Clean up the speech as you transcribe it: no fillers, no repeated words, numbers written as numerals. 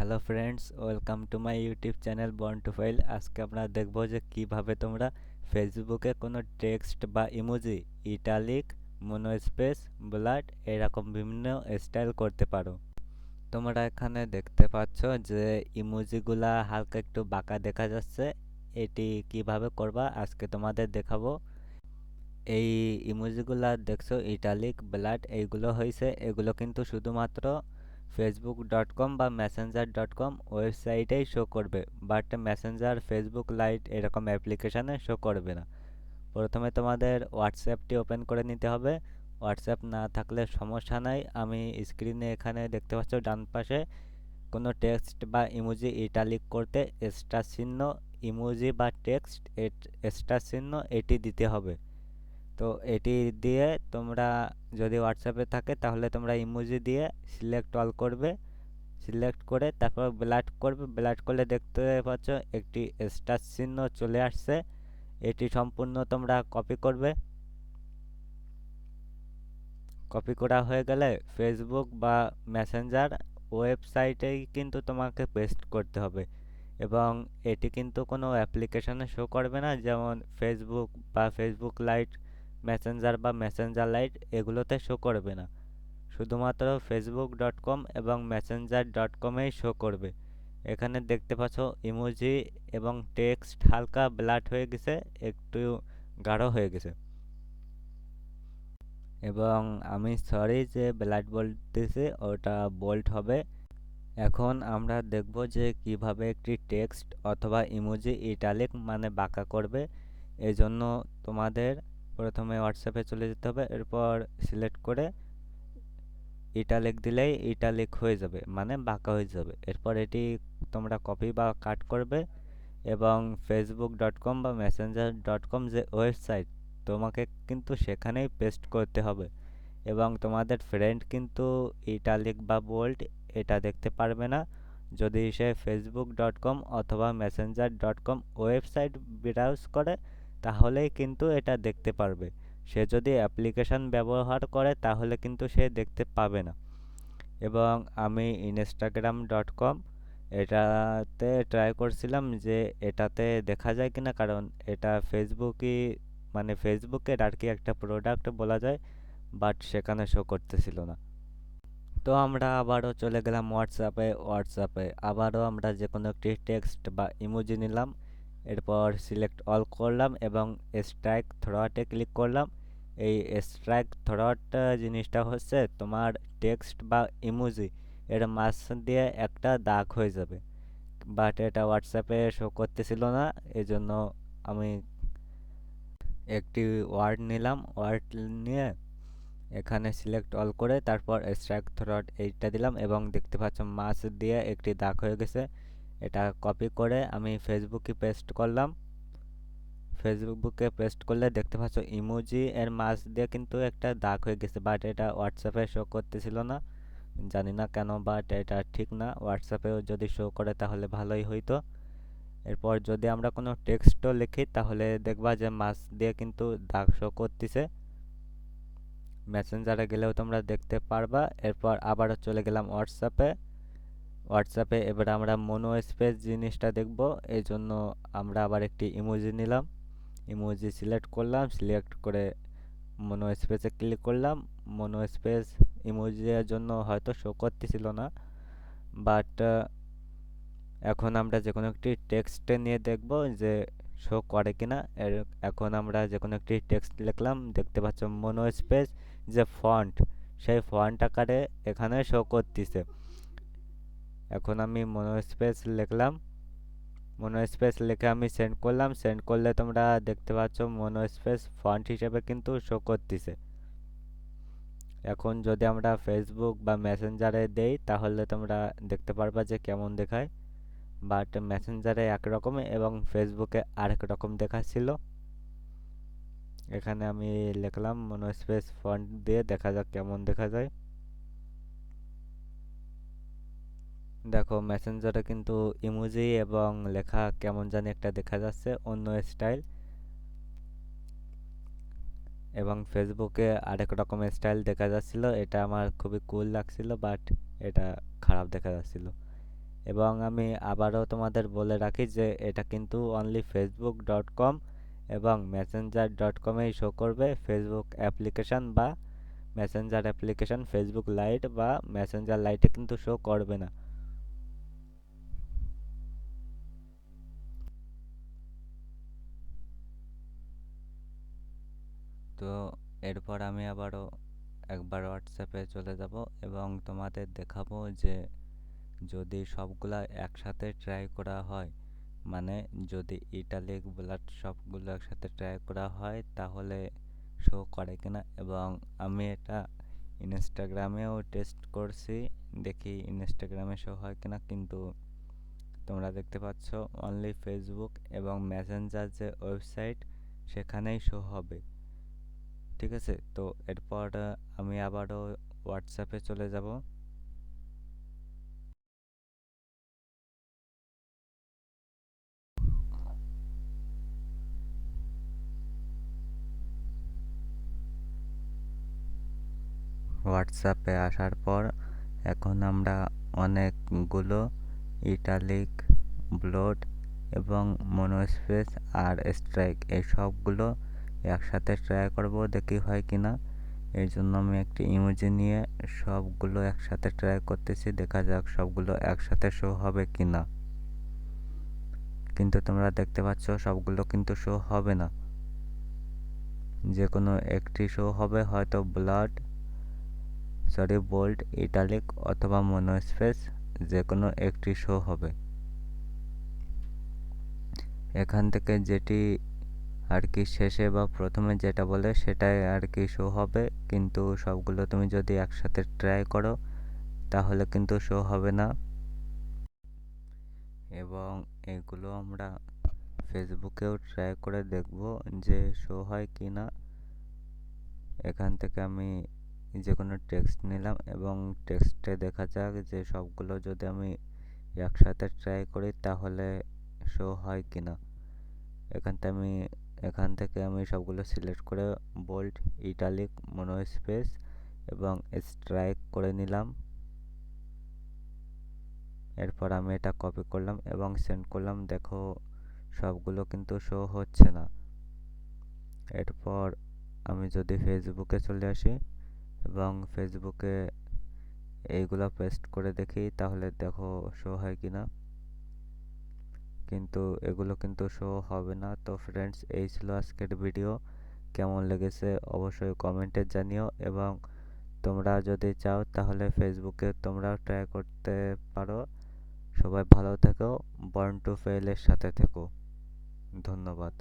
Hello friends, welcome to my YouTube channel born to file. আজকে আমরা দেখব যে কিভাবে তোমরা ফেসবুকে কোনো টেক্সট বা ইমোজি, ইটালিক, মোনোস্পেস, ব্লাড এরকম বিভিন্ন স্টাইল করতে পারো। তোমরা এখানে দেখতে পাচ্ছ যে ইমোজিগুলা হালকা একটু বাঁকা দেখা যাচ্ছে। এটি কিভাবে করবা আজকে তোমাদের দেখাবো। এই ইমোজিগুলা দেখছো, ইটালিক, ব্লাড, এইগুলো হয়েছে, এগুলো কিন্তু শুধুমাত্র facebook.com বা messenger.com ওয়েবসাইটেই শো করবে, বাট মেসেঞ্জার, ফেসবুক লাইট এরকম অ্যাপ্লিকেশানে শো করবে না। প্রথমে তোমাদের হোয়াটসঅ্যাপটি ওপেন করে নিতে হবে। হোয়াটসঅ্যাপ না থাকলে সমস্যা নাই, আমি স্ক্রিনে এখানে দেখতে পাচ্ছ ডান পাশে কোনো টেক্সট বা ইমোজি ইটালিক করতে স্টার চিহ্ন, ইমোজি বা টেক্সট স্টার চিহ্ন এটি দিতে হবে। তো এটি দিয়ে তোমরা যদি হোয়াটসঅ্যাপে থাকে তাহলে তোমরা ইমোজি দিয়ে সিলেক্ট অল করবে। সিলেক্ট করে তারপর ব্লাড করবে। ব্লাড করলে দেখতে পাচ্ছ একটি স্টার চিহ্ন চলে আসছে। এটি সম্পূর্ণ তোমরা কপি করবে। কপি করা হয়ে গেলে ফেসবুক বা মেসেঞ্জার ওয়েবসাইটেই কিন্তু তোমাকে পেস্ট করতে হবে, এবং এটি কিন্তু কোনো অ্যাপ্লিকেশনে শো করবে না, যেমন ফেসবুক বা ফেসবুক লাইট, মেসেঞ্জার বা মেসেঞ্জার লাইট এগুলোতে শো করবে না। শুধুমাত্র facebook.com এবং messenger.com-এই শো করবে। এখানে দেখতে পাচ্ছ ইমোজি এবং টেক্সট হালকা ব্লাড হয়ে গেছে, একটু গাঢ় হয়ে গেছে, এবং আমি সরি যে ব্লাড বলতেছি, ওটা বোল্ড হবে। এখন আমরা দেখব যে কিভাবে একটি টেক্সট অথবা ইমোজি ইটালিক মানে বাঁকা করবে। এজন্য তোমাদের প্রথমে হোয়াটসঅ্যাপে চলে যেতে হবে, এরপর সিলেক্ট করে ইটালিক দিলেই ইটালিক হয়ে যাবে, মানে বাঁকা হয়ে যাবে। এরপর এটি তোমরা কপি বা কাট করবে এবং facebook.com বা messenger.com যে ওয়েবসাইট, তোমাকে কিন্তু সেখানেই পেস্ট করতে হবে, এবং তোমাদের ফ্রেন্ড কিন্তু ইটালিক বা বোল্ড এটা দেখতে পারবে না। যদি সে facebook.com অথবা messenger.com ওয়েবসাইট ব্রাউজ করে তাহলেই কিন্তু এটা দেখতে পারবে। সে যদি অ্যাপ্লিকেশন ব্যবহার করে তাহলে কিন্তু সে দেখতে পাবে না। এবং আমি instagram.com এটাতে ট্রাই করছিলাম যে এটাতে দেখা যায় কিনা, কারণ এটা ফেসবুকই, মানে ফেসবুকের আর কি একটা প্রোডাক্ট বলা যায়, বাট সেখানে শো করতেছিল না। তো আমরা আবারও চলে গেলাম হোয়াটসঅ্যাপে আবারও আমরা যে কোনো একটি টেক্সট বা ইমোজি নিলাম, এরপর সিলেক্ট অল করলাম এবং স্ট্রাইক থ্রোয়াটে ক্লিক করলাম। এই স্ট্রাইক থ্রোয়াট জিনিসটা হচ্ছে তোমার টেক্সট বা ইমোজি এর মাঝ দিয়ে একটা দাগ হয়ে যাবে, বাট এটা হোয়াটসঅ্যাপে শো করতেছিল না। এজন্য আমি একটি ওয়ার্ড নিলাম, ওয়ার্ড নিয়ে এখানে সিলেক্ট অল করে তারপর স্ট্রাইক থ্রোট এইটা দিলাম, এবং দেখতে পাচ্ছ মাছ দিয়ে একটি দাগ হয়ে গেছে। এটা কপি করে আমি ফেসবুকে পেস্ট করলাম। ফেসবুকে পেস্ট করলে দেখতে পাচ্ছ ইমোজি এর মাছ দিয়ে কিন্তু একটা দাগ হয়ে গেছে, বাট এটা হোয়াটসঅ্যাপে শো করতেছিল না, জানি না কেন, বাট এটা ঠিক না। হোয়াটসঅ্যাপেও যদি শো করে তাহলে ভালোই হইতো। এরপর যদি আমরা কোনো টেক্সটও লিখি তাহলে দেখবা যে মাছ দিয়ে কিন্তু দাগ শো করতেছে। মেসেঞ্জারে গেলেও তোমরা দেখতে পারবা। এরপর আবারও চলে গেলাম হোয়াটসঅ্যাপে এবার আমরা মোনো স্পেস জিনিসটা দেখব। এই জন্য আমরা আবার একটি ইমোজি নিলাম, ইমোজি সিলেক্ট করলাম, সিলেক্ট করে মোনো স্পেসে ক্লিক করলাম। মোনো স্পেস ইমোজির জন্য হয়তো শো করতেছিল না, বাট এখন আমরা যে কোনো একটি টেক্সট নিয়ে দেখব যে শো করে কিনা। এখন আমরা যে কোনো একটি টেক্সট লিখলাম, দেখতে পাচ্ছ মোনো স্পেস যে ফন্ট, সেই ফন্ট আকারে এখানে শো করতেছে। এখন আমি মোনোস্পেস লিখলাম, মোনোস্পেস লিখে আমি সেন্ড করলাম। সেন্ড করলে তোমরা দেখতে পাচ্ছ মোনোস্পেস ফন্ট হিসেবে কিন্তু শো করতেছে। এখন যদি আমরা ফেসবুক বা মেসেঞ্জারে দেই তাহলে তোমরা দেখতে পারবা যে কেমন দেখায়, বাট মেসেঞ্জারে একরকম এবং ফেসবুকে আরেক রকম দেখাচ্ছিল। এখানে আমি লিখলাম মোনোস্পেস ফন্ট দিয়ে, দেখা যাক কেমন দেখা যায়। দেখো মেসেঞ্জারে কিন্তু ইমোজি এবং লেখা কেমন জানি একটা দেখা যাচ্ছে, অন্য স্টাইল, এবং ফেসবুকে আরেক রকম স্টাইল দেখা যাচ্ছিল। এটা আমার খুবই কুল লাগছিল, বাট এটা খারাপ দেখা যাচ্ছিল। এবং আমি আবারও তোমাদের বলে রাখি যে এটা কিন্তু অনলি facebook.com এবং messenger.com-এই শো করবে। ফেসবুক অ্যাপ্লিকেশন বা মেসেঞ্জার অ্যাপ্লিকেশন, ফেসবুক লাইট বা মেসেঞ্জার লাইটে কিন্তু শো করবে না। তো এরপর আমি আবারও একবার হোয়াটসঅ্যাপে চলে যাব এবং তোমাদের দেখাবো যে যদি সবগুলা একসাথে ট্রাই করা হয়, মানে যদি ইটালিক ব্লাড সবগুলো একসাথে ট্রাই করা হয় তাহলে শো করে কিনা। এবং আমি এটা ইনস্টাগ্রামেও টেস্ট করছি, দেখি ইনস্টাগ্রামে শো হয় কিনা, কিন্তু তোমরা দেখতে পাচ্ছ অনলি ফেসবুক এবং মেসেঞ্জার যে ওয়েবসাইট সেখানেই শো হবে। ঠিক আছে, তো এরপর আমি আবারও হোয়াটসঅ্যাপে চলে যাব। হোয়াটসঅ্যাপে আসার পর এখন আমরা অনেকগুলো ইটালিক, ব্লোড এবং মনোস্পেস আর স্ট্রাইক এই সবগুলো একসাথে ট্রাই করব, দেখি হয় কিনা। এই জন্য আমি একটি ইমোজি নিয়ে সবগুলো একসাথে ট্রাই করতেছি, দেখা যাক সবগুলো একসাথে শো হবে কিনা। কিন্তু তোমরা দেখতে পাচ্ছ সবগুলো কিন্তু শো হবে না, যে কোনো একটি শো হবে, হয়তো বোল্ড, ইটালিক অথবা মনোস্পেস, যে কোনো একটি শো হবে। এখান থেকে যেটি আর কি শেষে বা প্রথমে যেটা বলে সেটাই আর কি শো হবে, কিন্তু সবগুলো তুমি যদি একসাথে ট্রাই করো তাহলে কিন্তু শো হবে না। এবং এগুলো আমরা ফেসবুকেও ট্রাই করে দেখব যে শো হয় কি না। এখান থেকে আমি যে কোনো টেক্সট নিলাম এবং টেক্সটে দেখা যাক যে সবগুলো যদি আমি একসাথে ট্রাই করি তাহলে শো হয় কি না। এখান থেকে আমি সবগুলো সিলেক্ট করে বোল্ড, ইটালিক, মনোস্পেস এবং স্ট্রাইক করে নিলাম। এরপর আমি এটা কপি করলাম এবং সেন্ড করলাম। দেখো সবগুলো কিন্তু শো হচ্ছে না। এরপর আমি যদি ফেসবুকে চলে আসি এবং ফেসবুকে এইগুলো পেস্ট করে দেখি তাহলে দেখো শো হয় কি না, কিন্তু এগুলো কিন্তু শো হবে না। তো ফ্রেন্ডস, এই ছিল আজকের ভিডিও। কেমন লেগেছে অবশ্যই কমেন্টে জানিও এবং তোমরা যদি চাও তাহলে ফেসবুকে তোমরাও ট্রাই করতে পারো। সবাই ভালো থেকো, বর্ন টু ফেল এর সাথে থেকো। ধন্যবাদ।